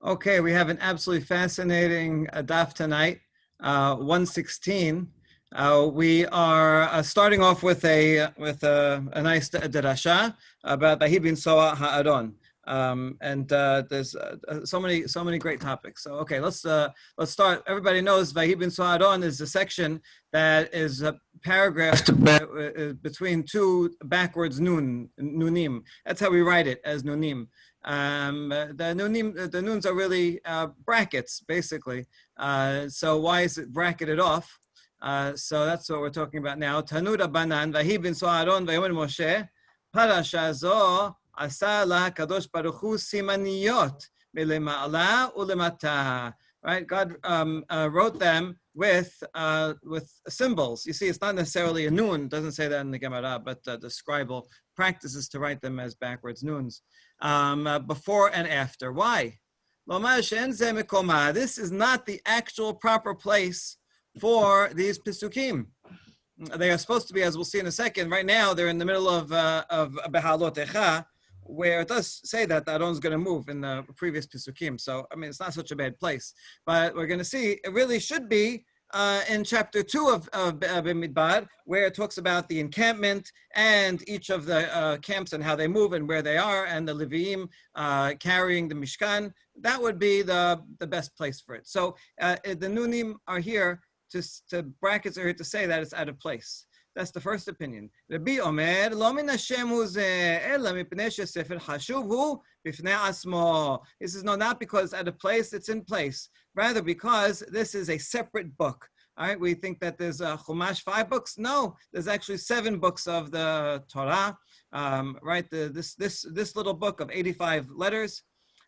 Okay, we have an absolutely fascinating daf tonight, 116. We are starting off with a nice derasha about Vahibin Soa Ha'aron, and there's so many great topics. So okay, let's start. Everybody knows Vahibin Soa Ha'aron is a section that is a paragraph between two backwards nunim. That's how we write it, as nunim. The nuns are really brackets, basically. So why is it bracketed off? So that's what we're talking about now. Tanud Abanan, Vahibin Soaron, Vayomer Moshe, Parasha zo asa la Kadosh Baruch Hu simaniyot milema'ala ulemata. Right? God wrote them with symbols. You see, it's not necessarily a nun. It doesn't say that in the Gemara, but the scribal practices to write them as backwards nuns. Before and after. Why? This is not the actual proper place for these pisukim. They are supposed to be, as we'll see in a second. Right now, they're in the middle of Behalotecha, where it does say that the Aron's going to move in the previous pisukim. So, I mean, it's not such a bad place. But we're going to see, it really should be in chapter 2 of Bimidbar, where it talks about the encampment and each of the camps and how they move and where they are, and the Leviim carrying the Mishkan. That would be the best place for it. So the Nunim are here to brackets are here to say that it's out of place. That's the first opinion. Rabbi Omer, lo min Hashem hu zeh, ela mipnei shesefer hashuv hu bifnei asmo. This is not because it's out of place, it's in place. Rather because this is a separate book. All right, we think that there's Chumash 5 books. No, there's actually 7 books of the Torah. Right, this little book of 85 letters.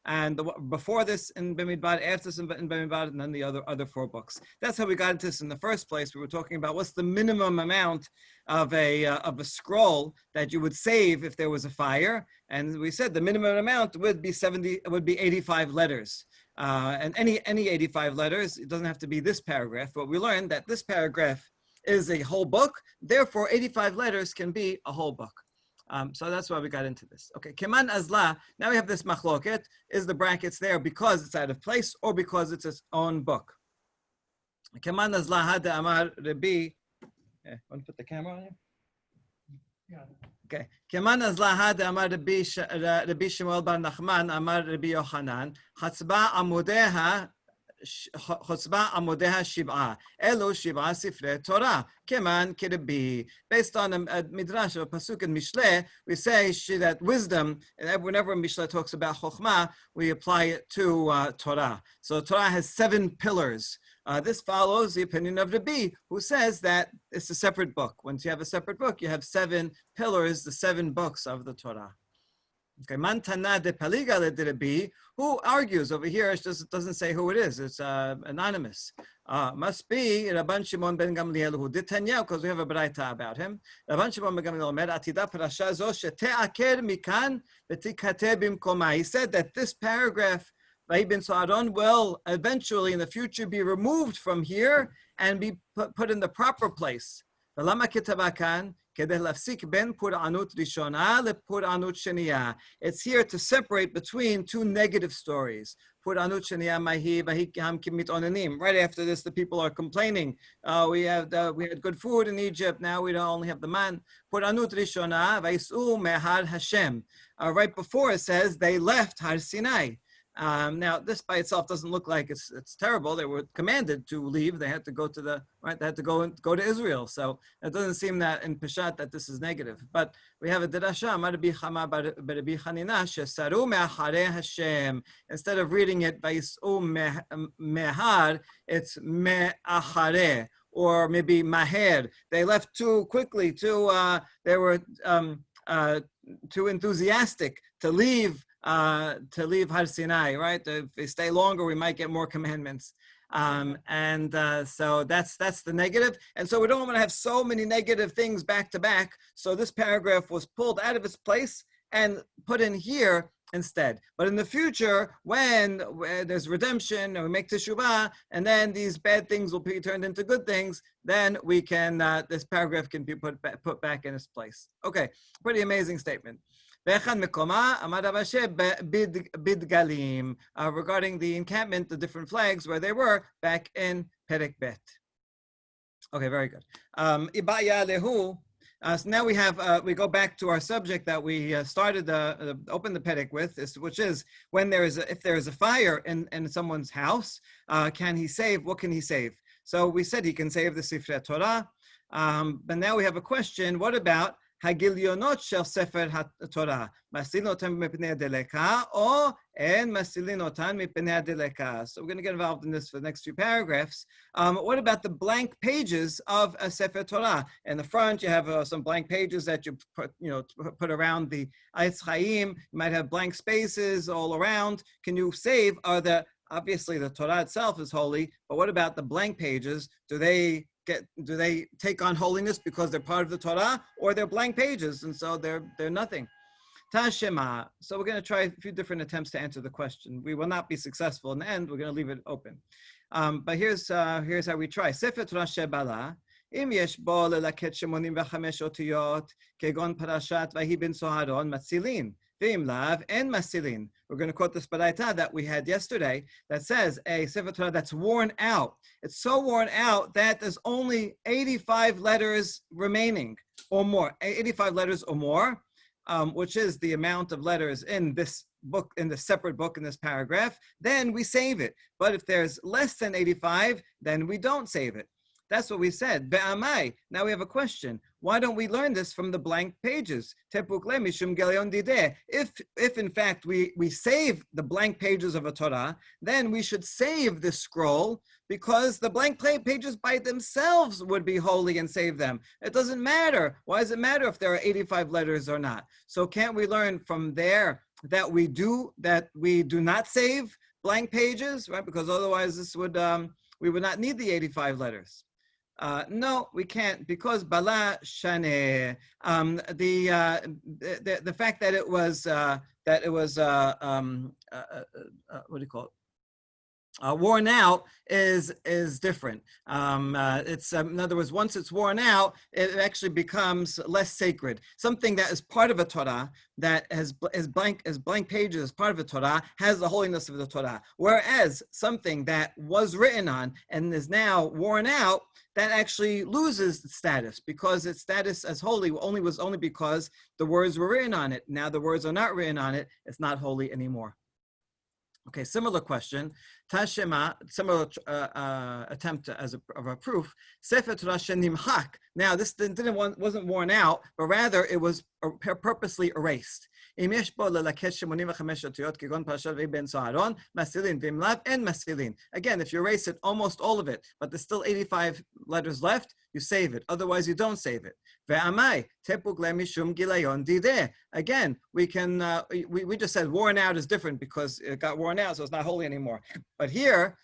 And before this in Bimidbar, after this in Bimidbar, and then the other 4 books. That's how we got into this in the first place. We were talking about what's the minimum amount of a scroll that you would save if there was a fire, and we said the minimum amount would be 85 letters. And any 85 letters, it doesn't have to be this paragraph, but we learned that this paragraph is a whole book. Therefore, 85 letters can be a whole book. So that's why we got into this. Okay, Keman Azla, now we have this machloket. Is the brackets there because it's out of place or because it's its own book? Keman Azla hada amar Rabbi. Want to put the camera on here? Yeah. Okay. Keman Azla hada amar Rabbi Shmuel bar Nachman amar Rabbi Yochanan. Chatzba amudeha. Chotzba amodeha shiv'a. Elo shiv'a sifrei Torah. Keman kirabi. Based on a midrash of a pasuk in Mishle, we say that wisdom, and whenever Mishle talks about chokhmah, we apply it to Torah. So Torah has 7 pillars. This follows the opinion of Rabbi, who says that it's a separate book. Once you have a separate book, you have 7 pillars, the 7 books of the Torah. Okay, Mantana de Paliga de Rabbi, who argues over here, it just doesn't say who it is, it's anonymous. Must be Rabban Shimon ben Gamliel, who did Tanya, because we have a braita about him. Rabban Shimon ben Gamliel omer, Atida parasha zo shete'aker mikan v'tikate bimkoma. He said that this paragraph, Vahibin Soaron, will eventually in the future be removed from here and be put in the proper place. V'lama kitabakan, it's here to separate between 2 negative stories. Right after this, the people are complaining. We had good food in Egypt. Now we don't only have the man. Right before it says they left Har Sinai. Now, this by itself doesn't look like it's terrible. They were commanded to leave. They had to go to They had to go to Israel. So it doesn't seem that in Peshat that this is negative. But we have a derasha. Instead of reading it Vayis'u mehar, it's me'achare, or maybe maher. They left too quickly. They were too enthusiastic to leave Har Sinai, right? If we stay longer, we might get more commandments. So that's the negative. And so we don't want to have so many negative things back to back. So this paragraph was pulled out of its place and put in here instead. But in the future, when there's redemption and we make teshuvah, and then these bad things will be turned into good things, then we can, this paragraph can be put back in its place. Okay, pretty amazing statement. Regarding the encampment, the different flags where they were back in Perek Bet. Okay, very good. So now we go back to our subject that we opened the Perek with, which is when if there is a fire in someone's house, can he save? What can he save? So we said he can save the Sifrei Torah, but now we have a question. What about Hagilionot shel Sefer HaTorah? Masilin otan mipnei adeleka, or en masilin otan mipnei adeleka. So we're going to get involved in this for the next few paragraphs. What about the blank pages of a Sefer Torah? In the front, you have some blank pages that you put around the Eitz Chaim. You might have blank spaces all around. Can you save? Obviously the Torah itself is holy, but what about the blank pages? Do they take on holiness because they're part of the Torah, or they're blank pages and so they're nothing? Tashema. So we're going to try a few different attempts to answer the question. We will not be successful in the end. We're going to leave it open. But here's how we try. Sefer Torah Shebala. אם יש בו ללקט 85 אותיות, כגון פרשת ויהי בן סוהרון, מצילין. ואם לאו, אין מצילין. We're going to quote this baraita that we had yesterday that says a Sefer Torah that's worn out. It's so worn out that there's only 85 letters remaining or more, 85 letters or more, which is the amount of letters in this book, in the separate book, in this paragraph, then we save it. But if there's less than 85, then we don't save it. That's what we said. Be'amai. Now we have a question. Why don't we learn this from the blank pages? If in fact we save the blank pages of a Torah, then we should save the scroll, because the blank pages by themselves would be holy and save them. It doesn't matter. Why does it matter if there are 85 letters or not? So can't we learn from there that we do not save blank pages, right? Because otherwise we would not need the 85 letters. No, we can't, because bala shane, the fact that it was what do you call it? Worn out is different. It's in other words, once it's worn out, it actually becomes less sacred. Something that is part of a Torah, that has blank pages as part of a Torah, has the holiness of the Torah. Whereas something that was written on and is now worn out, that actually loses its status, because its status as holy was only because the words were written on it. Now the words are not written on it; it's not holy anymore. Okay, similar question. Tashema, similar attempt of a proof. Sefer Torah shenimchak. Now, this wasn't worn out, but rather it was purposely erased. Again, if you erase it, almost all of it, but there's still 85 letters left, you save it. Otherwise, you don't save it. Again, we can we just said worn out is different because it got worn out, so it's not holy anymore. But here,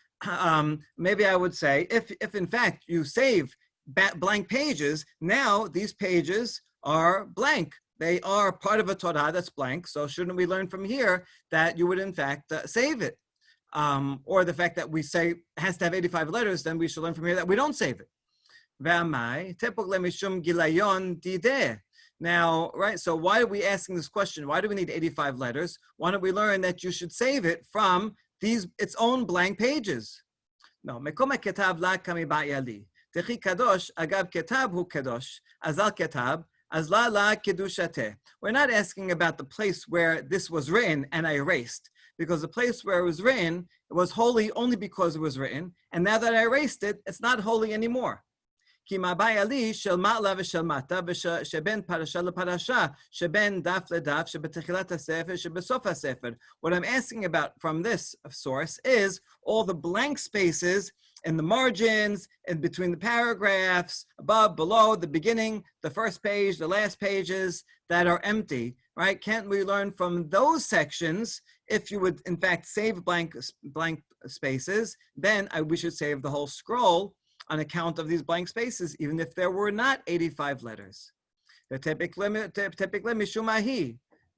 maybe I would say, if in fact you save blank pages, now these pages are blank. They are part of a Torah that's blank. So shouldn't we learn from here that you would in fact save it? Or the fact that we say it has to have 85 letters, then we should learn from here that we don't save it. Now, right, so why are we asking this question? Why do we need 85 letters? Why don't we learn that you should save it from its own blank pages? No. We're not asking about the place where this was written and I erased, because the place where it was written, it was holy only because it was written, and now that I erased it, it's not holy anymore. What I'm asking about from this source is all the blank spaces in the margins, in between the paragraphs, above, below, the beginning, the first page, the last pages that are empty, right? Can't we learn from those sections? If you would, in fact, save blank spaces, then we should save the whole scroll on account of these blank spaces, even if there were not 85 letters.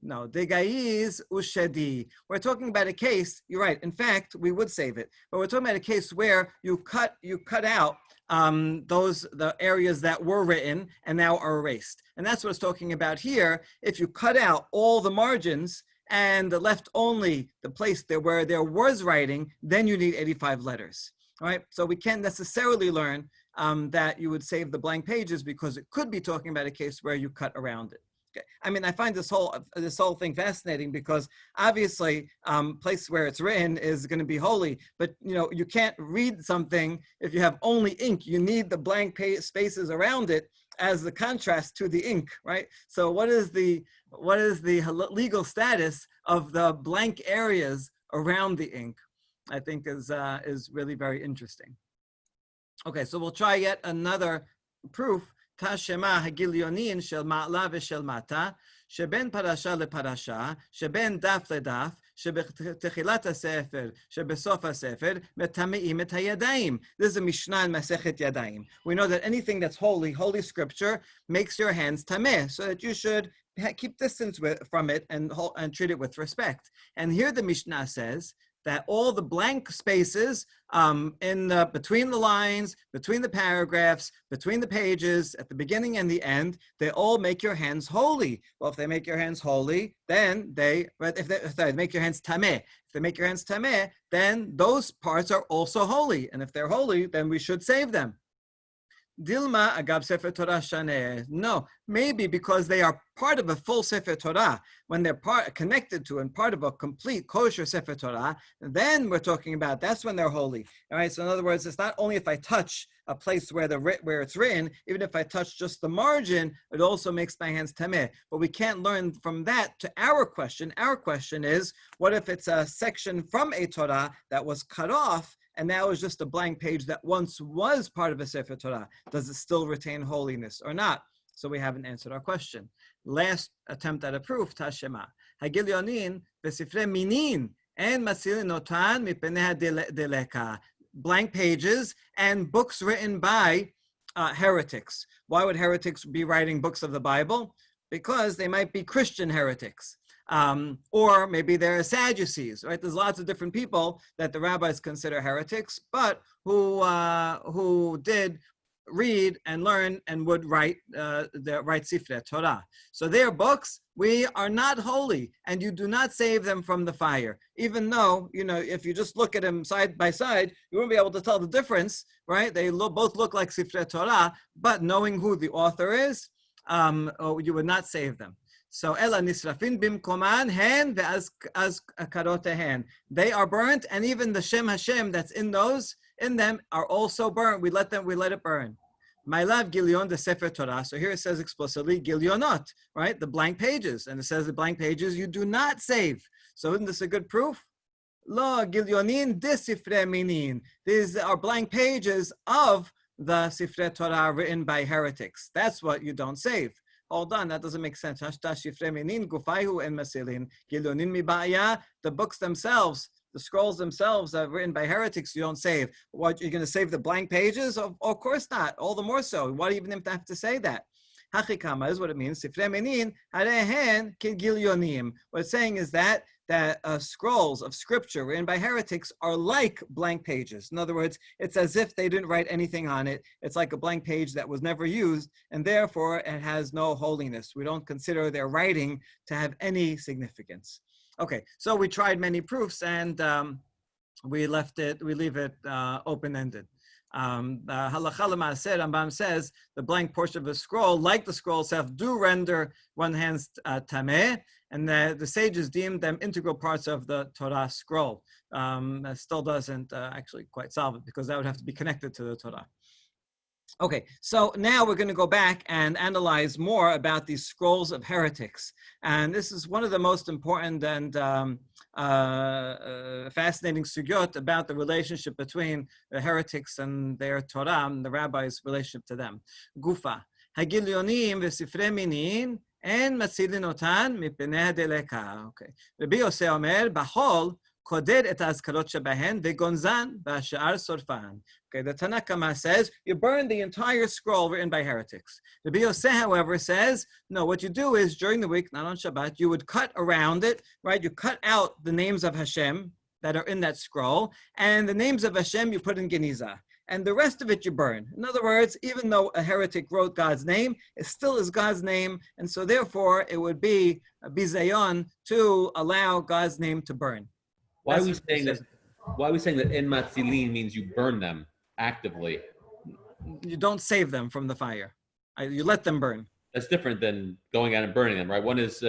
No, degaiz ushedi. We're talking about a case. You're right. In fact, we would save it, but we're talking about a case where you cut out the areas that were written and now are erased, and that's what it's talking about here. If you cut out all the margins and left only the place there where there was writing, then you need 85 letters. All right. So we can't necessarily learn that you would save the blank pages because it could be talking about a case where you cut around it. Okay. I mean, I find this whole thing fascinating because obviously, place where it's written is going to be holy, but you can't read something if you have only ink. You need the blank spaces around it as the contrast to the ink, right? So, what is the legal status of the blank areas around the ink? I think is really very interesting. Okay, so we'll try yet another proof. Tashema hagilyonin shel ma'ala v'shel mata, sheben parasha leparasha, sheben daf ledaf, שבתחילת הספר, שבסוף הספר, מטמאים את הידיים. This is a Mishnah in Masechet Yadayim. We know that anything that's holy scripture, makes your hands tameh, so that you should keep distance from it and treat it with respect. And here the Mishnah says that all the blank spaces between the lines, between the paragraphs, between the pages, at the beginning and the end, they all make your hands holy. Well, if they make your hands holy, then if they make your hands tameh. If they make your hands tameh, then those parts are also holy. And if they're holy, then we should save them. Dilma agab Sefer Torah shaneh. No, maybe because they are part of a full Sefer Torah. When they're connected to and part of a complete kosher Sefer Torah, then we're talking about that's when they're holy. All right. So in other words, it's not only if I touch a place where it's written, even if I touch just the margin, it also makes my hands tameh. But we can't learn from that to our question. Our question is, what if it's a section from a Torah that was cut off? And now is just a blank page that once was part of a Sefer Torah. Does it still retain holiness or not? So we haven't answered our question. Last attempt at a proof, Tashema. Hagilyonin v'sifrei minin en masilin notan mipenei deleka. Blank pages and books written by heretics. Why would heretics be writing books of the Bible? Because they might be Christian heretics. Or maybe they're Sadducees, right? There's lots of different people that the rabbis consider heretics, but who did read and learn and would write Sifrei Torah. So their books, we are not holy, and you do not save them from the fire. Even though, if you just look at them side by side, you won't be able to tell the difference, right? They both look like Sifrei Torah, but knowing who the author is, you would not save them. So ela nisrafin bimkoman hen ve'az karotehen. They are burnt, and even the Shem Hashem that's in them are also burnt. We let it burn. My love Gilyon the Sefer Torah. So here it says explicitly Gilyonot, right? The blank pages, and it says the blank pages you do not save. So isn't this a good proof? Lo Gilyonin de Sifrei Minin. These are blank pages of the Sifrei Torah written by heretics. That's what you don't save. Hold on, that doesn't make sense. The books themselves, the scrolls themselves are written by heretics, you don't save. What, you're going to save the blank pages? Of course not, all the more so. Why do you even have to say that? Hachikama is what it means. What it's saying is that scrolls of scripture written by heretics are like blank pages. In other words, it's as if they didn't write anything on it. It's like a blank page that was never used, and therefore it has no holiness. We don't consider their writing to have any significance. Okay, so we tried many proofs, and we leave it open-ended. Halacha l'maaseh, Rambam says the blank portion of a scroll, like the scroll itself, do render one hand's tameh, and the sages deemed them integral parts of the Torah scroll. That still doesn't actually quite solve it, because that would have to be connected to the Torah. Okay, so now we're going to go back and analyze more about these scrolls of heretics. And this is one of the most important and fascinating sugyot about the relationship between the heretics and their Torah, and the rabbis' relationship to them. Gufa. Hagilyonim v'sifrei minin en matzilin otan mipenei deleka. Okay. Rabbi Yosef Omer, Bahol, קודד את האזכרות שבהן וגונזן והשאר שורפן. Okay, the Tanna Kama says you burn the entire scroll written by heretics. The Yosef, however, says no. What you do is during the week, not on Shabbat, you would cut around it, right? You cut out the names of Hashem that are in that scroll, and the names of Hashem you put in Geniza, and the rest of it you burn. In other words, even though a heretic wrote God's name, it still is God's name, and so therefore it would be a bizayon to allow God's name to burn. Why are we saying that? Why are we saying that en matzilin means you burn them actively? You don't save them from the fire. You let them burn. That's different than going out and burning them, right? One is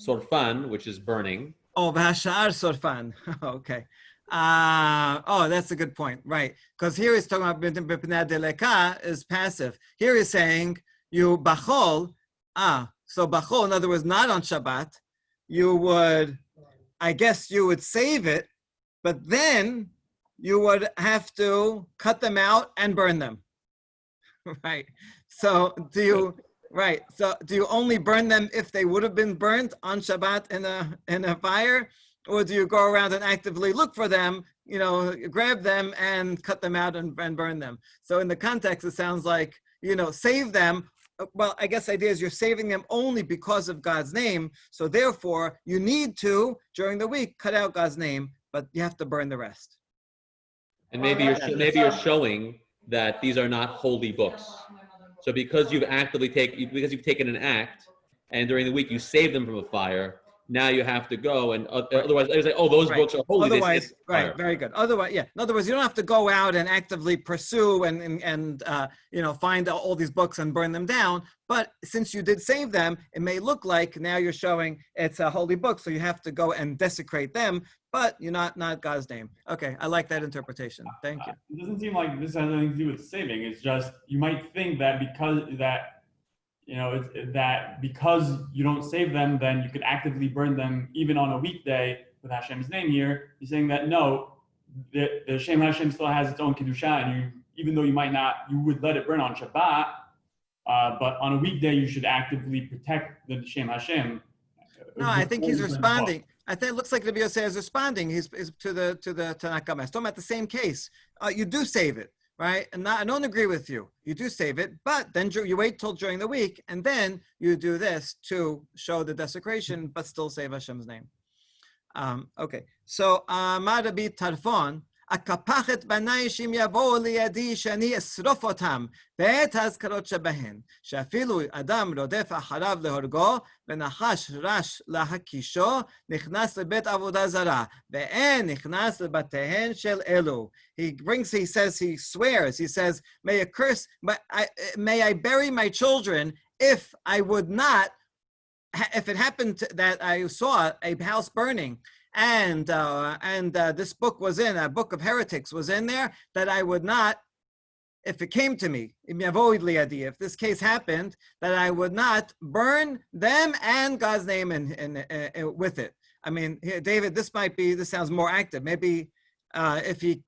sorfan, which is burning. Oh, v'hashar sorfan. Okay. That's a good point, right? Because here he's talking about b'pnei deleka is passive. Here he's saying you bachol. So bachol, in other words, not on Shabbat. You would, I guess, you would save it, but then you would have to cut them out and burn them, right? So do you only burn them if they would have been burnt on Shabbat in a fire, or do you go around and actively look for them, grab them and cut them out and burn them? So in the context, it sounds like save them. Well, I guess the idea is you're saving them only because of God's name. So therefore, you need to during the week cut out God's name, but you have to burn the rest. And maybe you're showing that these are not holy books. So because you've taken an act, and during the week you save them from a fire, now you have to go and otherwise they say, those books are holy. Otherwise, right, very good. Otherwise, yeah. In other words, you don't have to go out and actively pursue and find all these books and burn them down. But since you did save them, it may look like now you're showing it's a holy book, so you have to go and desecrate them. But you're not God's name. Okay, I like that interpretation. Thank you. It doesn't seem like this has anything to do with saving. It's just you might think that because you don't save them, then you could actively burn them even on a weekday with Hashem's name here. He's saying that no, the Shem Hashem still has its own kedusha, and even though you would let it burn on Shabbat, but on a weekday you should actively protect the Shem Hashem. No, I think he's responding. I think it looks like Rabbi Yosef is responding. He's to the Tanna Kama. He's talking about the same case. You do save it. Right? And I don't agree with you. You do save it, but then you wait till during the week, and then you do this to show the desecration, but still save Hashem's name. Okay. So, Marabi Tarfon, akapachet banayishim yavo liyadi shani esrof otam be'et hazkarot shebehen she'afilu adam rodef acharav lehorgo ve'nachash rash lahakisho nichnas lebet avodah zara ve'en nichnas lebatehen shel elu. He says, may I bury my children if it happened that I saw a house burning and this book was a book of heretics was in there, that I would not, if it came to me, if this case happened, that I would not burn them and God's name in with it. I mean, here, David, this sounds more active. Maybe if he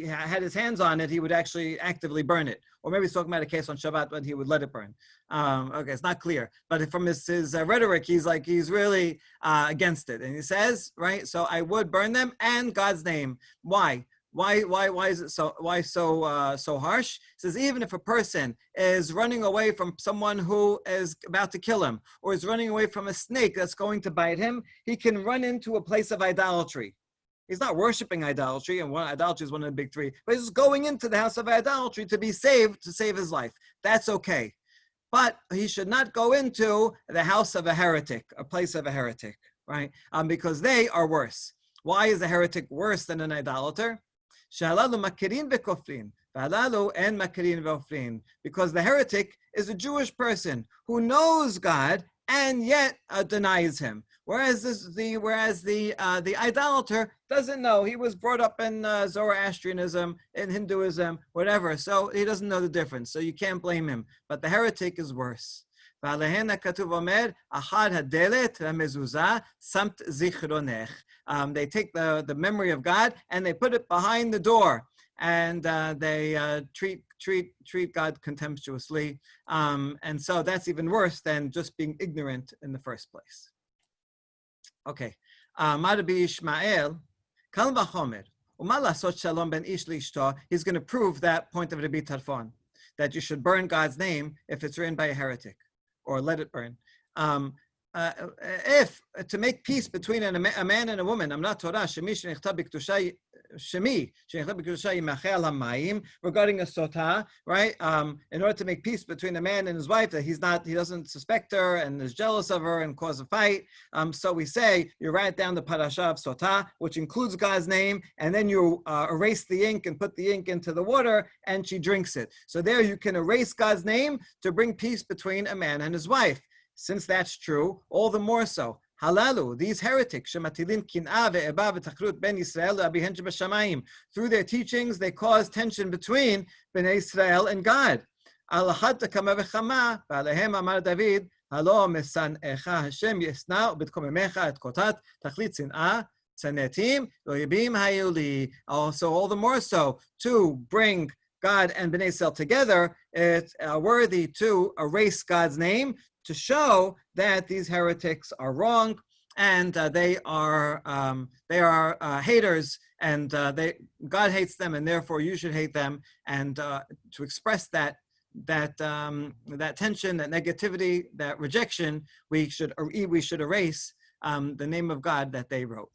had his hands on it, he would actually actively burn it. Or maybe he's talking about a case on Shabbat when he would let it burn. Okay, it's not clear. But from his rhetoric, he's really against it. And he says, right, so I would burn them and God's name. Why? Why is it so harsh? He says, even if a person is running away from someone who is about to kill him, or is running away from a snake that's going to bite him, he can run into a place of idolatry. He's not worshiping idolatry, and idolatry is one of the big three, but he's going into the house of idolatry to be saved, to save his life. That's okay. But he should not go into the house of a heretic, a place of a heretic, right? Because they are worse. Why is a heretic worse than an idolater? Because the heretic is a Jewish person who knows God and yet denies him. Whereas the idolater doesn't know. He was brought up in Zoroastrianism, in Hinduism, whatever. So he doesn't know the difference. So you can't blame him. But the heretic is worse. They take the memory of God and they put it behind the door, and they treat God contemptuously. And so that's even worse than just being ignorant in the first place. Okay. Marabi Ishmael, Kal v'chomer. Uma lasot shalom ben ish liishto. He's going to prove that point of Rabbi Tarfon, that you should burn God's name if it's written by a heretic, or let it burn. If to make peace between a man and a woman, I'm not Torah, regarding a sotah, right? In order to make peace between a man and his wife, that he doesn't suspect her and is jealous of her and cause a fight. So we say you write down the parasha of sotah, which includes God's name, and then you erase the ink and put the ink into the water, and she drinks it. So there you can erase God's name to bring peace between a man and his wife. Since that's true, all the more so. Halalu, these heretics, shematilin kin'a ve'eba v'tachrut ben Yisrael abihen shebashamayim. Through their teachings, they cause tension between Bnei Israel and God. Al achad kama v'chama, v'alehem amar David, halo mesan'echa Hashem yesna u'bitkomemecha et kotat tachlit sin'a tzanetim lo'yibim hayuli. Also, all the more so, to bring God and Bnei Israel together, it's worthy to erase God's name, to show that these heretics are wrong and they are haters, and God hates them, and therefore you should hate them. And to express that tension, that negativity, that rejection, we should erase the name of God that they wrote.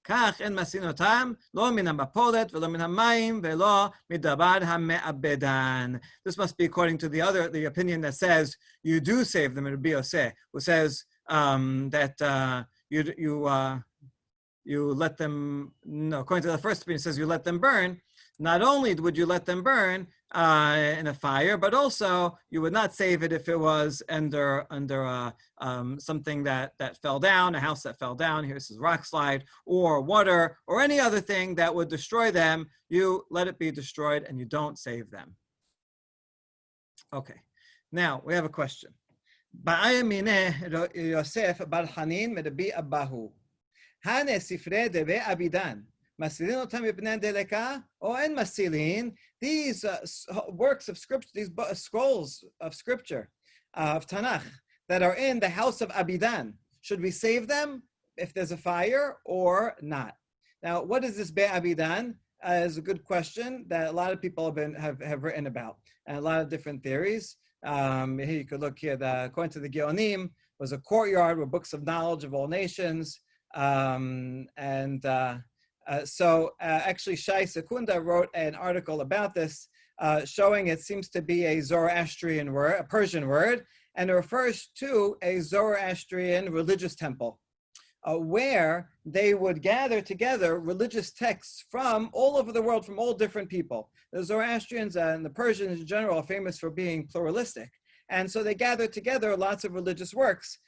כך אין מסינותם, לא מן המפולת ולא מן המים ולא מדבר המעבדן. This must be according to the opinion that says you do save them in Rabbi Yosef, who says that you let them. No, according to the first opinion, it says you let them burn. Not only would you let them burn in a fire, but also you would not save it if it was under something that fell down, a house that fell down. Here this is rock slide, or water, or any other thing that would destroy them. You let it be destroyed, and you don't save them. Okay, now we have a question. Ba'ayamine Yosef bar Hanin me'Rabbi Abahu. Hane sifrei deve abidan. Masilin otam mipnei deleka or en masilin. These works of scripture, these scrolls of scripture of Tanakh that are in the house of Abidan, should we save them if there's a fire or not? Now, what is this Be Abidan? Is a good question that a lot of people have written about, and a lot of different theories. Here you could look here. According to the Geonim, was a courtyard with books of knowledge of all nations, So actually, Shai Sekunda wrote an article about this, showing it seems to be a Zoroastrian word, a Persian word, and it refers to a Zoroastrian religious temple, where they would gather together religious texts from all over the world, from all different people. The Zoroastrians and the Persians in general are famous for being pluralistic, and so they gathered together lots of religious works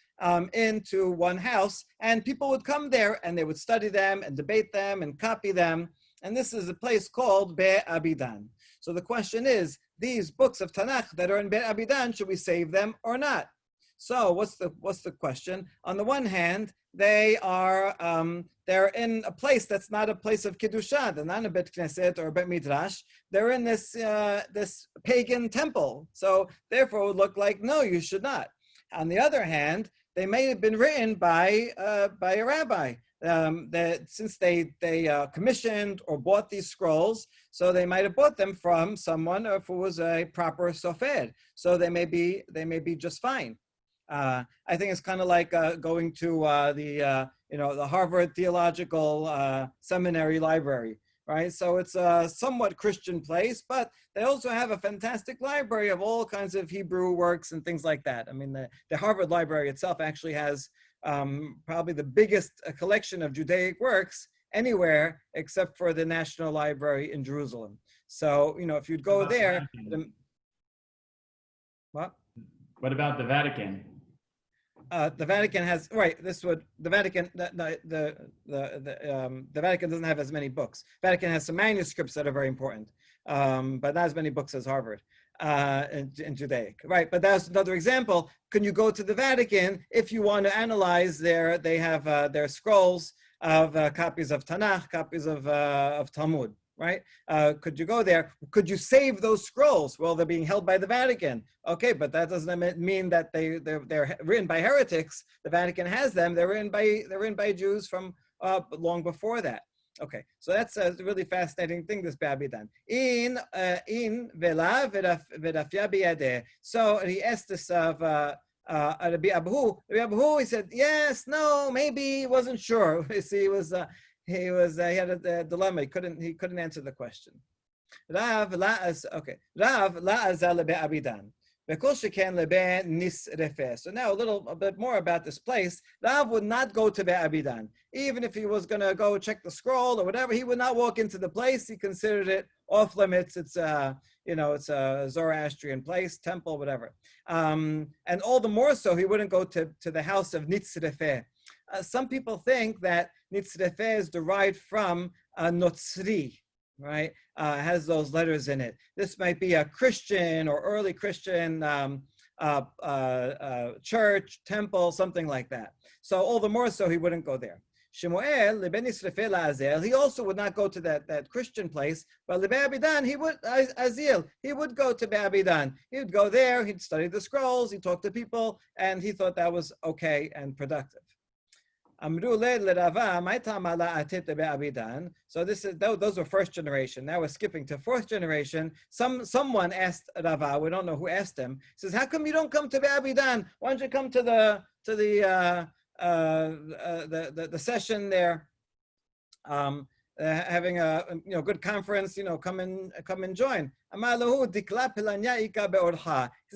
into one house, and people would come there and they would study them and debate them and copy them. And this is a place called Be Abidan. So the question is, these books of Tanakh that are in Be Abidan, should we save them or not? So what's the question? On the one hand, they're in a place that's not a place of Kiddusha. They're not a Bet Knesset or a Bet Midrash. They're in this pagan temple. So therefore it would look like, no, you should not. On the other hand, they may have been written by a rabbi, that since they commissioned or bought these scrolls, so they might have bought them from someone who was a proper sofer. So they may be just fine. I think it's kind of like going to the Harvard Theological Seminary library, right? So it's a somewhat Christian place, but they also have a fantastic library of all kinds of Hebrew works and things like that. I mean, the Harvard Library itself actually has probably the biggest collection of Judaic works anywhere except for the National Library in Jerusalem. So, if you'd go there... What about the Vatican? The Vatican has the Vatican doesn't have as many books. Vatican has some manuscripts that are very important, but not as many books as Harvard in Judaic, right? But that's another example. Can you go to the Vatican if you want to analyze their scrolls of copies of Tanakh, copies of Talmud, right? Could you go there? Could you save those scrolls? Well, they're being held by the Vatican. Okay, but that doesn't mean that they're written by heretics. The Vatican has them. They're written by Jews from long before that. Okay, so that's a really fascinating thing, this Ba'abidan. In vela v'rafya biyadeh. So he asked this of Rabbi Abahu. Rabbi Abahu, he said, yes, no, maybe, he wasn't sure. You see, he had a dilemma. He couldn't answer the question. Rav la azal be'abidan. So now a bit more about this place. Rav would not go to Be'abidan. Even if he was going to go check the scroll or whatever, he would not walk into the place. He considered it off limits. It's a Zoroastrian place, temple, whatever. And all the more so, he wouldn't go to the house of Nitzrefeh. Some people think that Nitzrefeh is derived from Notzri, right? Has those letters in it. This might be a Christian or early Christian church, temple, something like that. So all the more so he wouldn't go there. Shemuel, Leben Yisrefeh la'azel, he also would not go to that Christian place, but Le'abidan, he would, Azil, he would go to Be'abidan. He would go there, he'd study the scrolls, he'd talk to people, and he thought that was okay and productive. So this is those were first generation. Now we're skipping to fourth generation. Someone asked Rava, we don't know who asked him. He says, "How come you don't come to Be'abidan? Why don't you come to the session there? Having a good conference. Come and join." He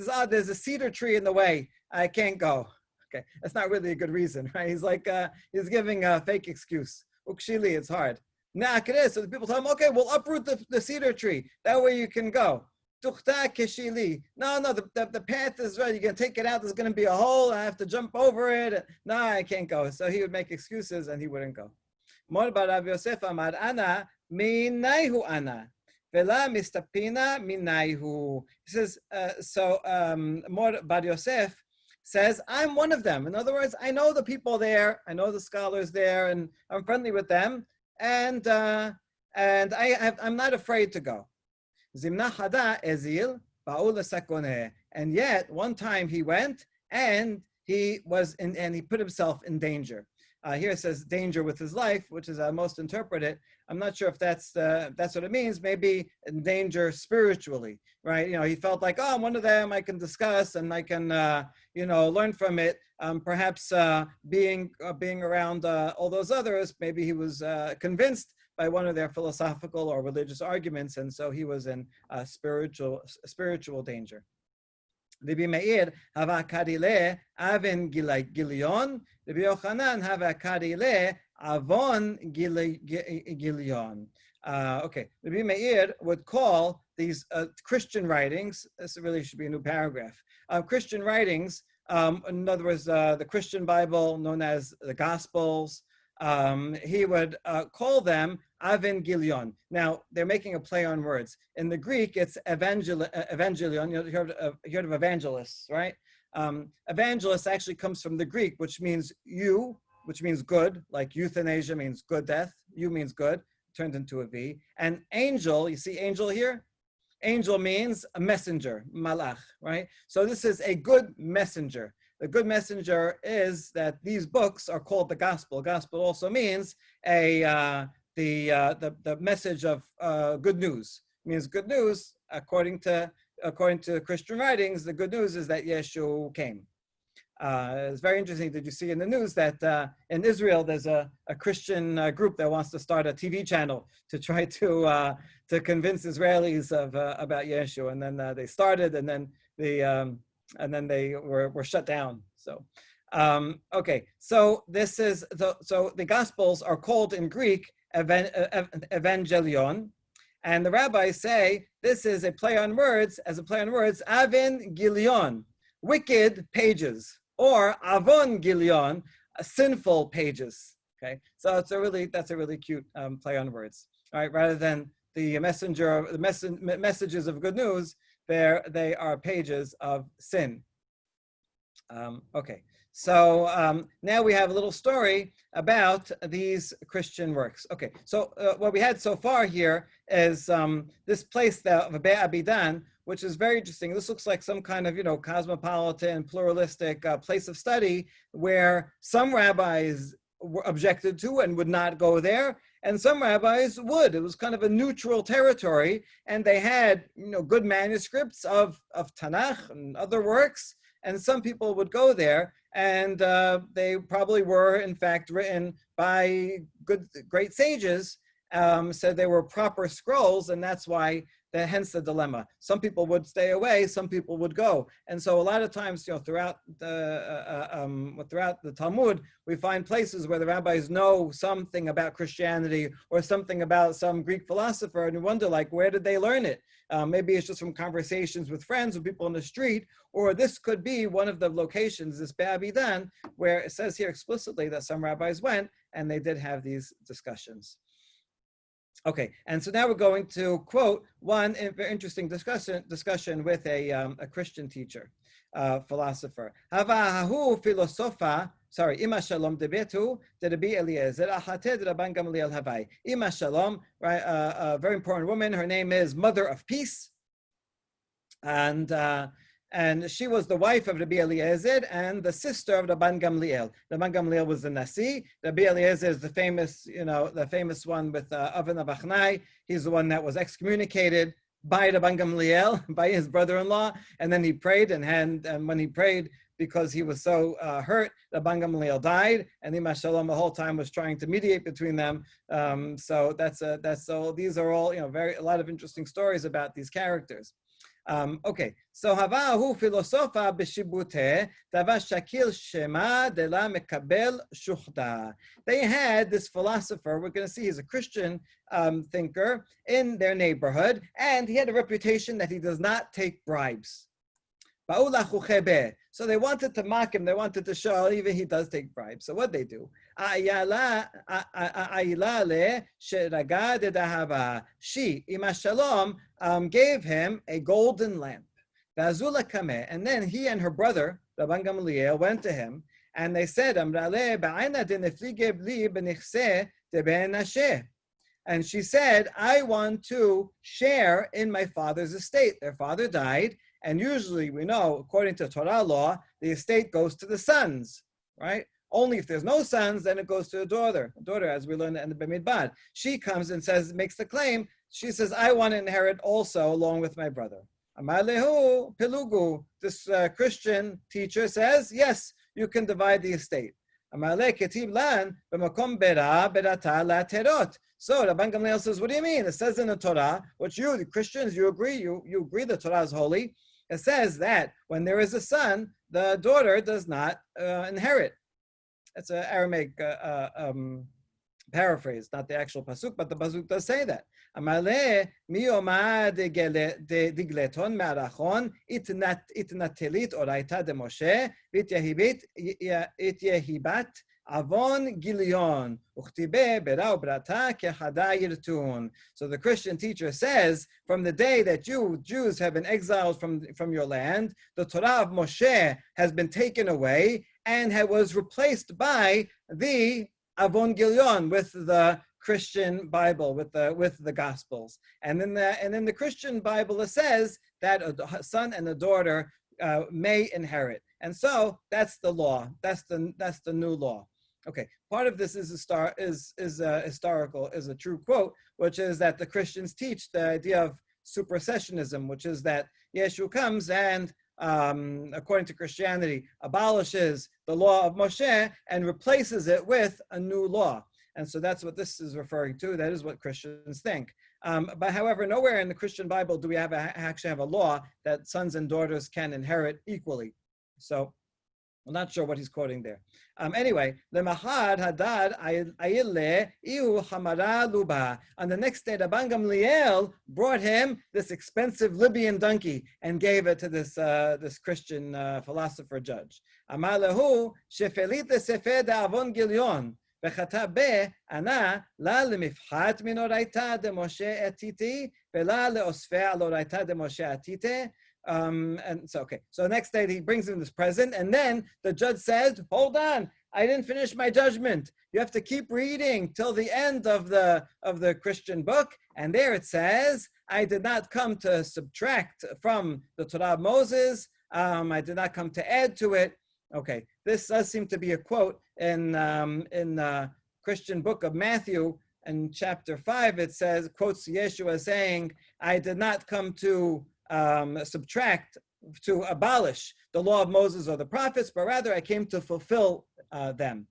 says, "There's a cedar tree in the way. I can't go." Okay, that's not really a good reason, right? He's like, he's giving a fake excuse. Ukshili, it's hard. So the people tell him, okay, we'll uproot the cedar tree. That way you can go. Tuchta keshili. No, the path is right. You're going to take it out. There's going to be a hole. I have to jump over it. No, I can't go. So he would make excuses and he wouldn't go. Mor bar Rav Yosef amar ana minayhu ana. Vela mistapina minayhu. He says, Mor bar Yosef says, I'm one of them. In other words, I know the people there, I know the scholars there, and I'm friendly with them, and I'm not afraid to go. And yet, one time he went, and he put himself in danger. Here it says danger with his life, which is how most interpret it. I'm not sure if that's what it means. Maybe in danger spiritually, right? He felt like, oh, I'm one of them. I can discuss and I can, learn from it. Perhaps being around all those others, maybe he was convinced by one of their philosophical or religious arguments, and so he was in spiritual danger. Rabbi Meir hava karile avin gilion. Rabbi Yochanan hava karile avon gilion. Okay, Rabbi Meir would call these Christian writings. This really should be a new paragraph. Christian writings, in other words, the Christian Bible, known as the Gospels. He would call them Evangelion. Now, they're making a play on words. In the Greek, it's Evangelion. You heard of evangelists, right? Evangelist actually comes from the Greek, which means you, which means good, like euthanasia means good death. You means good, turned into a V. And angel, you see angel here? Angel means a messenger, malach, right? So this is a good messenger. The good messenger is that these books are called the gospel. Gospel also means the message of good news. It means good news according to Christian writings. The good news is that Yeshua came. It's very interesting. Did you see in the news that in Israel there's a Christian group that wants to start a TV channel to try to convince Israelis about Yeshua, and then they started, and then they were shut down. So, okay. So this is so the Gospels are called in Greek Evangelion, and the rabbis say this is a play on words. As a play on words, Avin Gilion, wicked pages, or Avon Gilion, sinful pages. Okay, so that's a really cute play on words. All right, rather than the messages of good news, they are pages of sin. Okay, So now we have a little story about these Christian works. Okay, so what we had so far here is this place, the Abidan, which is very interesting. This looks like some kind of, cosmopolitan, pluralistic place of study where some rabbis were objected to and would not go there, and some rabbis would. It was kind of a neutral territory, and they had, good manuscripts of Tanakh and other works, and some people would go there, and they probably were, in fact, written by great sages, so they were proper scrolls, and that's why, hence the dilemma. Some people would stay away, some people would go, and so a lot of times, throughout the Talmud, we find places where the rabbis know something about Christianity or something about some Greek philosopher, and you wonder, where did they learn it? Maybe it's just from conversations with friends, with people on the street, or this could be one of the locations, this Be'abidan, where it says here explicitly that some rabbis went, and they did have these discussions. Okay, and so now we're going to quote one very interesting discussion with a Christian teacher, philosopher. Hava philosopha. Sorry, Ima Shalom debetu de Rabbi Eliezer achate de Rabban Gamliel havai. Ima Shalom, right? A very important woman. Her name is Mother of Peace, and she was the wife of Rabbi Eliezer and the sister of Rabban Gamliel. Rabban Gamliel was the Nasi. Rabbi Eliezer is the famous one with Avin Avachnai. He's the one that was excommunicated by Rabban Gamliel, by his brother-in-law, and then he prayed, and when he prayed, because he was so hurt, Rabban Gamliel died, and Ima Shalom the whole time was trying to mediate between them. So these are all a lot of interesting stories about these characters. Okay, so Havahu philosopha b'shibute tava shakil shema de la mekabel shuchda. They had this philosopher. We're going to see he's a Christian thinker in their neighborhood, and he had a reputation that he does not take bribes. So they wanted to mock him. They wanted to show even he does take bribes. So what they do? She, Ima Shalom, gave him a golden lamp. And then he and her brother, Rabban Gamliel, went to him and they said, and she said, I want to share in my father's estate. Their father died. And usually we know, according to Torah law, the estate goes to the sons, right? Only if there's no sons, then it goes to the daughter. As we learned in the Bamidbar. She comes and makes the claim. She says, I want to inherit also along with my brother. Amalehu Pilugu. This Christian teacher says, yes, you can divide the estate. Amale Ketib Lan B'makom Bera Berata La Terot. So Rabban Gamliel says, what do you mean? It says in the Torah, which you, the Christians, you agree the Torah is holy. It says that when there is a son, the daughter does not inherit. It's an Aramaic paraphrase, not the actual pasuk, but the pasuk does say that. Amale mioma de digleton me'arachon itnatelit oraita de Moshe ityehibat avon gilion uchtibe berau brata kechada yirtun. So the Christian teacher says, from the day that Jews have been exiled from your land, the Torah of Moshe has been taken away and was replaced by the Avon Gilion, with the Christian Bible, with the Gospels. And in the Christian Bible it says that a son and a daughter may inherit. And so that's the law. That's the new law. Okay, part of this is a true quote, which is that the Christians teach the idea of supersessionism, which is that Yeshu comes and, according to Christianity, abolishes the law of Moshe and replaces it with a new law. And so that's what this is referring to. That is what Christians think. But however, nowhere in the Christian Bible do we actually have a law that sons and daughters can inherit equally. So I'm not sure what he's quoting there. Anyway, lemachad hadad ayile iu hamara luba. On the next day, Rabban Gamliel brought him this expensive Libyan donkey and gave it to this Christian philosopher judge. Amar lehu shefelit sefer da'avon gilion v'chata be ana la lemifchat min oraita de Moshe etiti vela leosfe al oraita de Moshe atite. And so, okay. So the next day he brings him this present, and then the judge says, "Hold on, I didn't finish my judgment. You have to keep reading till the end of the Christian book." And there it says, "I did not come to subtract from the Torah of Moses. I did not come to add to it." Okay, this does seem to be a quote in the Christian book of Matthew. In chapter 5, it says, quotes Yeshua saying, "I did not come to subtract, to abolish the law of Moses or the prophets, but rather I came to fulfill them."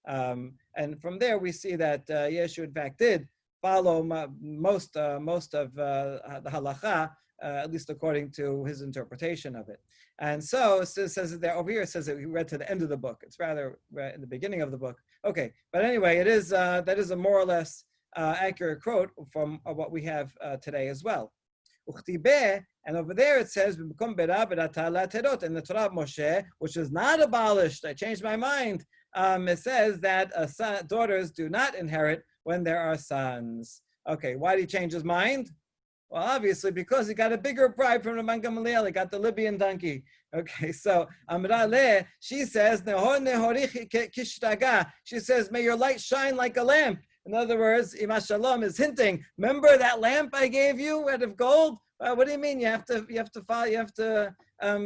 And from there, we see that Yeshua, in fact, did follow most of the halacha, at least according to his interpretation of it. And so it says it there over here. It says that he read to the end of the book. It's rather in the beginning of the book. Okay, but anyway, it is that is a more or less accurate quote from what we have today as well. And over there it says in the Torah of Moshe, which is not abolished. I changed my mind. It says that daughters do not inherit when there are sons. Okay, why did he change his mind? Well, obviously, because he got a bigger bribe from Rabban Gamaliel. He got the Libyan donkey. Okay, so Amrale, she says, she says, "May your light shine like a lamp." In other words, Ima Shalom is hinting, remember that lamp I gave you out of gold? What do you mean? You have to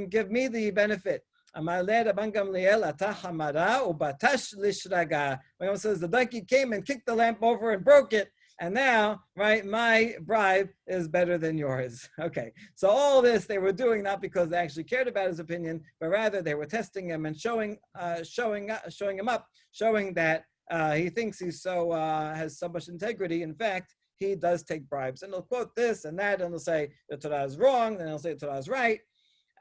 give me the benefit. Amrale Rabban Gamaliel, Ata Hamara ubatash lishraga. When it says the donkey came and kicked the lamp over and broke it. And now, right, my bribe is better than yours. Okay, so all this they were doing not because they actually cared about his opinion, but rather they were testing him and showing him up, showing that he thinks he's has so much integrity. In fact, he does take bribes. And they'll quote this and that, and they'll say the Torah is wrong, and they'll say the Torah is right.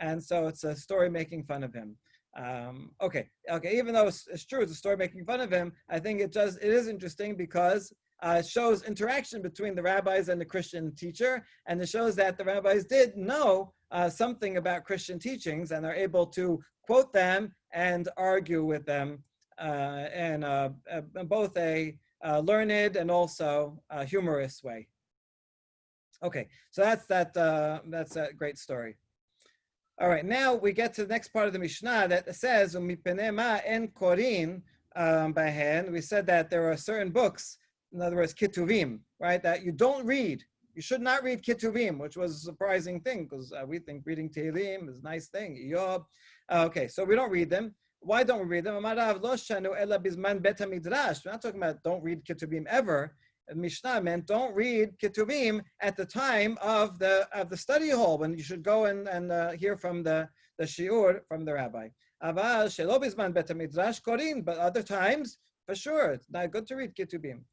And so it's a story making fun of him. Okay. Even though it's true, it's a story making fun of him. I think it is interesting because it shows interaction between the rabbis and the Christian teacher, and it shows that the rabbis did know something about Christian teachings and are able to quote them and argue with them in both a learned and also a humorous way. Okay, so that's a great story. All right, now we get to the next part of the Mishnah that says, "Umipenema en korin bahen." We said that there are certain books, in other words, Ketuvim, right, that you don't read. You should not read Ketuvim, which was a surprising thing because we think reading Tehillim is a nice thing. Eyob. Okay, so we don't read them. Why don't we read them? We're not talking about don't read Ketuvim ever. Mishnah meant don't read Ketuvim at the time of the study hall when you should go and hear from the shiur from the rabbi. But other times, for sure, it's not good to read Ketuvim.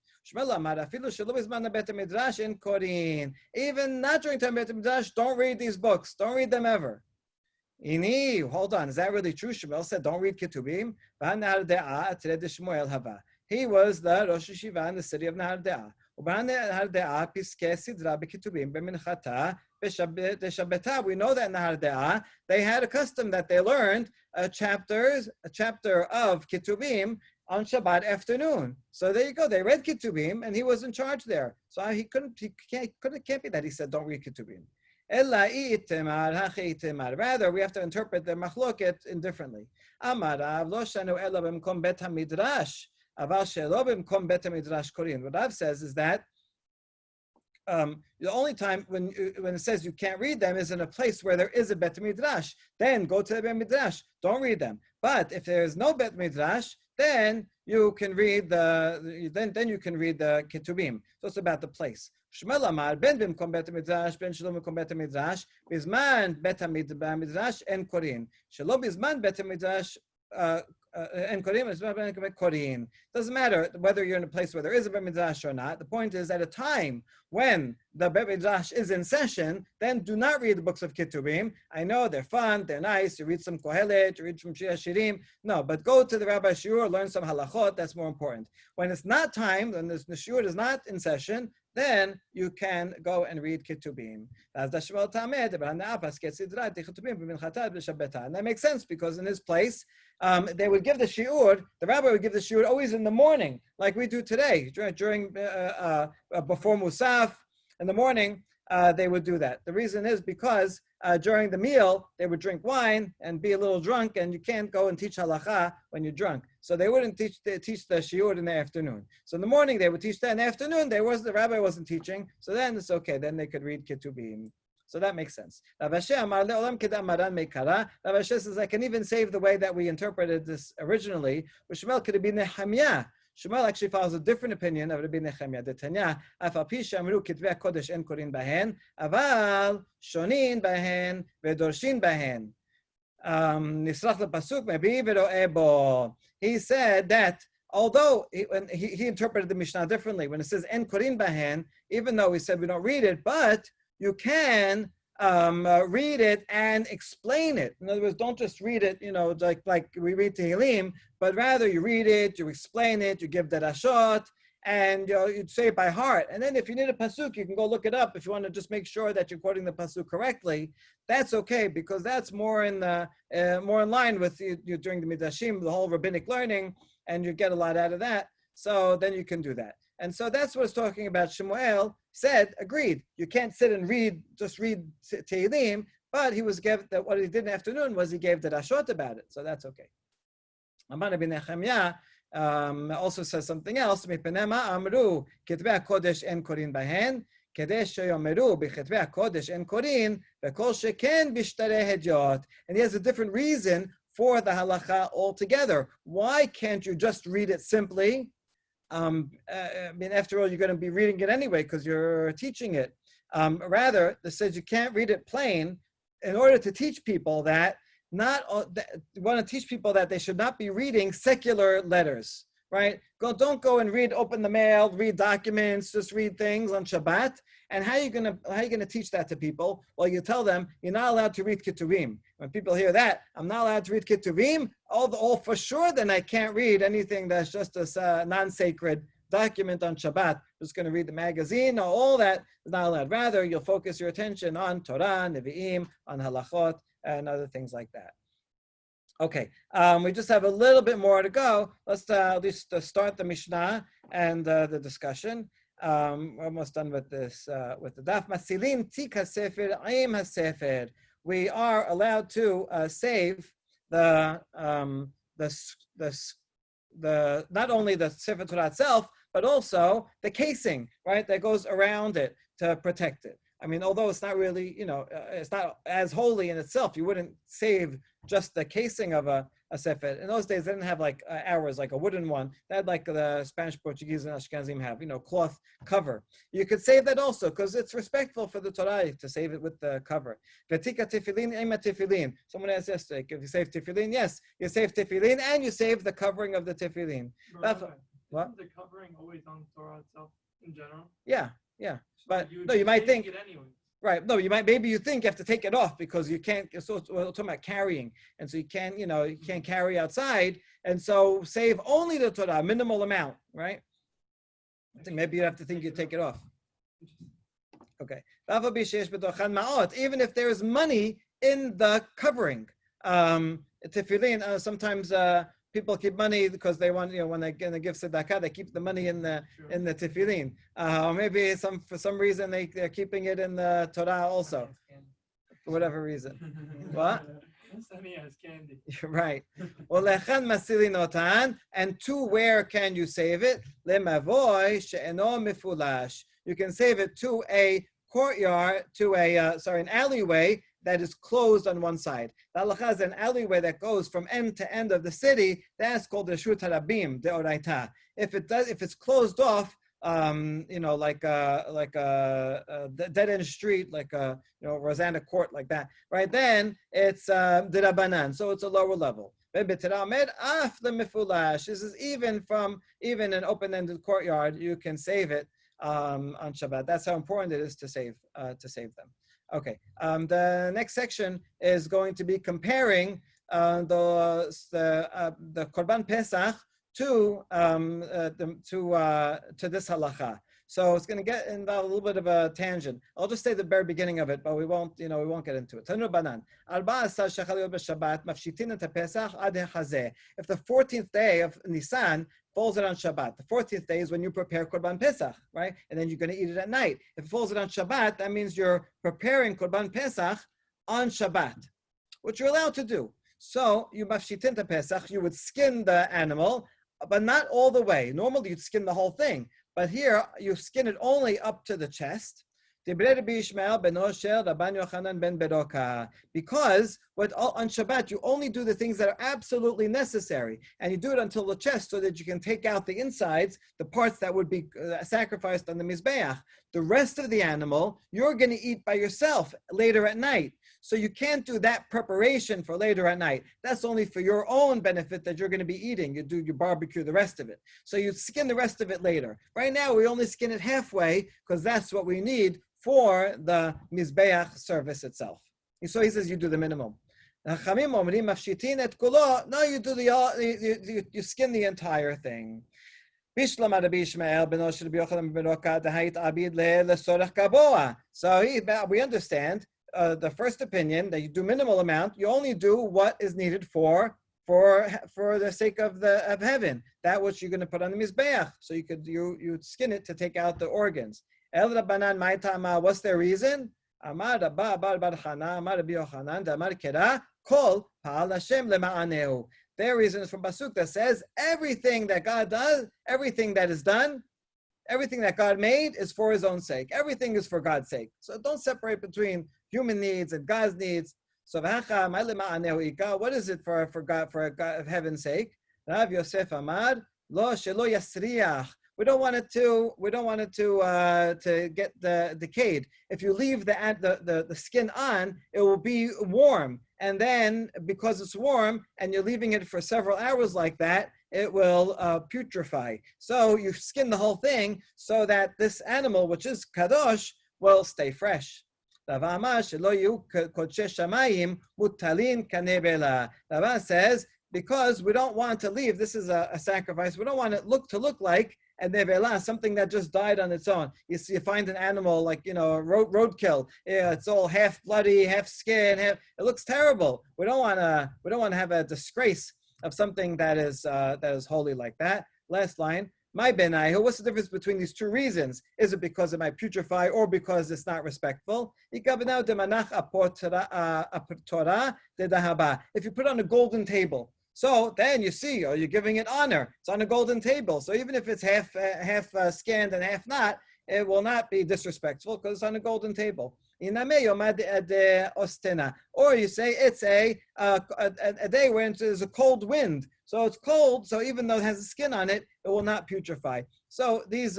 Even not during time Bet Midrash, don't read these books. Don't read them ever. Hold on, is that really true? Shmuel said, don't read Ketuvim. He was the Rosh Yeshiva in the city of Nahar De'ah. We know that in Nahar De'ah, they had a custom that they learned a chapter of Ketuvim on Shabbat afternoon. So there you go. They read Ketuvim, and he was in charge there. So he can't be that he said, don't read Ketuvim. Rather, we have to interpret the machloket indifferently. What Rav says is that the only time when it says you can't read them is in a place where there is a Bet Midrash. Then go to the Bet Midrash. Don't read them. But if there is no Bet Midrash, then you can read the Ketubim. So it's about the place. Shmuel Amar ben bimkom Bet Midrash ben shelo bimkom Bet Midrash bizman Bet Midrash en korin shelo bizman Bet Midrash and Korim. Doesn't matter whether you're in a place where there is a Bet Midrash or not. The point is, at a time when the Bet Midrash is in session, then do not read the books of Ketubim. I know they're fun, they're nice. You read some Kohelet, you read some Shir Shirim. No, but go to the Rabbi Shiur, learn some halachot. That's more important. When it's not time, when the Shiur is not in session, then you can go and read Ketubim. And that makes sense because in his place, they would give the shiur, the rabbi would give the shiur always in the morning, like we do today, during before Musaf, in the morning, they would do that. The reason is because during the meal, they would drink wine and be a little drunk, and you can't go and teach halacha when you're drunk. So they wouldn't teach the shiur in the afternoon. So in the morning, they would teach that. In the afternoon, the rabbi wasn't teaching. So then it's okay. Then they could read Ketubim. So that makes sense. Rav Ashi says, I can even save the way that we interpreted this originally. Shmuel could have been Nehemiah. Shmuel actually follows a different opinion of Rabbi Nehemiah. Detanya, Afal pi she'amru kitvei kodesh en korin bahen, aval shonin bahen vedorshin bahen. Nisrach lepasuk mebi v'ro'eh bo. He said that although he interpreted the Mishnah differently, when it says en korin bahen, even though he said we don't read it, but you can read it and explain it. In other words, don't just read it, like we read Tehillim, but rather you read it, you explain it, you give darashot, and you'd say it by heart. And then if you need a pasuk, you can go look it up. If you want to just make sure that you're quoting the pasuk correctly, that's okay, because that's more in line with you doing the midashim, the whole rabbinic learning, and you get a lot out of that. So then you can do that. And so that's what it's talking about. Shmuel said, agreed. You can't sit and read Tehillim, but what he did in the afternoon was he gave the rashot about it. So that's okay. Amar Rabbi Nehemiah also says something else. Mipenema amru kitvei kodesh en korin bahen, kedei sheyomeru b'kitvei kodesh en korin, v'kol sheken b'shtarei hedyot. And he has a different reason for the halacha altogether. Why can't you just read it simply? After all, you're going to be reading it anyway because you're teaching it. Rather, it says you can't read it plain in order to teach people that you want to teach people that they should not be reading secular letters, right? Don't go and open the mail, read documents, just read things on Shabbat. And how are you gonna teach that to people? Well, you tell them you're not allowed to read Ketuvim. When people hear that, I'm not allowed to read Ketuvim, all for sure, then I can't read anything that's just a non-sacred document on Shabbat. I'm just going to read the magazine, all that is not allowed. Rather, you'll focus your attention on Torah, Nevi'im, on Halachot, and other things like that. Okay, we just have a little bit more to go. Let's at least start the Mishnah and the discussion. We're almost done with this, with the daf. Masilin tik hasefer aim hasefer. We are allowed to save the not only the Sefer Torah itself, but also the casing, right, that goes around it to protect it. I mean, although it's not really, it's not as holy in itself, you wouldn't save just the casing of a sefer. In those days, they didn't have like ours, like a wooden one. They had like the Spanish, Portuguese, and Ashkenazim have, cloth cover. You could save that also because it's respectful for the Torah to save it with the cover. V'tika tefillin ema tefillin. Someone asked yesterday, if you save tefillin, yes, you save tefillin and you save the covering of the tefillin. What? Isn't the covering always on the Torah itself in general? Yeah. But you no, you might think. It anyway. Right. No, maybe you think you have to take it off because you can't. So we're talking about carrying, and so you can't carry outside, and so save only the Torah, minimal amount, right? I think maybe you have to think you take it off. Okay. Even if there is money in the covering, tefillin. Sometimes people keep money because they want, when they're going to give tzedakah, they keep the money in the tefillin. Or maybe for some reason they're keeping it in the Torah also, for whatever reason. What? Sunny as candy. You're right. Olechan masilinotan, and to where can you save it? Lemavoy she'eno mifulash. You can save it to a courtyard, an alleyway that is closed on one side. The halacha is an alleyway that goes from end to end of the city. That's called the Reshut Harabim, the Oraita. If it's closed off, like a dead end street, like a Rosanna Court, like that, right? Then it's the Rabbanan, so it's a lower level. This is even an open-ended courtyard, you can save it on Shabbat. That's how important it is to save them. Okay. The next section is going to be comparing the Korban Pesach to this halacha. So it's going to get involved a little bit of a tangent. I'll just say the very beginning of it, but we won't get into it. Tanu banan. If the 14th day of Nisan falls on Shabbat, the 14th day is when you prepare Korban Pesach, right? And then you're going to eat it at night. If it falls on Shabbat, that means you're preparing Korban Pesach on Shabbat, which you're allowed to do. So you mafshitin Pesach, you would skin the animal, but not all the way. Normally you'd skin the whole thing, but here you skin it only up to the chest. Because on Shabbat you only do the things that are absolutely necessary, and you do it until the chest so that you can take out the insides, the parts that would be sacrificed on the Mizbeach. The rest of the animal you're going to eat by yourself later at night. So you can't do that preparation for later at night. That's only for your own benefit that you're going to be eating. You barbecue the rest of it. So you skin the rest of it later. Right now we only skin it halfway because that's what we need for the Mizbeach service itself. So he says you do the minimum. No, you do you skin the entire thing. So we understand the first opinion that you do minimal amount. You only do what is needed for the sake of heaven, that which you're going to put on the Mizbeach. So you skin it to take out the organs. El Rabbanan Maitama, what's their reason? Amar Rabba Bar Bar Chana, Amar Rabbi Yochanan, Amar Kera, Kol Pa'al Hashem Lema'aneu. Their reason is from Pasuk that says everything that God does, everything that is done, everything that God made is for His own sake. Everything is for God's sake. So don't separate between human needs and God's needs. So what is it for God, for heaven's sake? Rav Yosef Amar, Lo Shelo Yasriach. We don't want it to get decayed. If you leave the skin on, it will be warm, and then because it's warm and you're leaving it for several hours like that, it will putrefy. So you skin the whole thing so that this animal, which is kadosh, will stay fresh. Rava says, because we don't want to leave, this is a sacrifice, we don't want it to look like a nevela, something that just died on its own. You find an animal like, roadkill. Yeah, it's all half bloody, half skin, it looks terrible. We don't want to have a disgrace of something that is holy like that. Last line. My benai, what's the difference between these two reasons? Is it because it might putrefy or because it's not respectful? If you put on a golden table, so then you see, you're giving it honor. It's on a golden table. So even if it's half scanned and half not, it will not be disrespectful because it's on a golden table. Or you say it's a day when there's a cold wind. So it's cold, so even though it has a skin on it, it will not putrefy. So these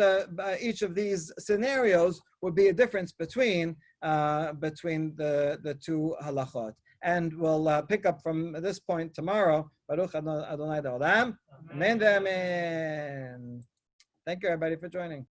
each of these scenarios would be a difference between the two halachot. And we'll pick up from this point tomorrow. Baruch Adonai Olam. Amen. Amen. Thank you, everybody, for joining.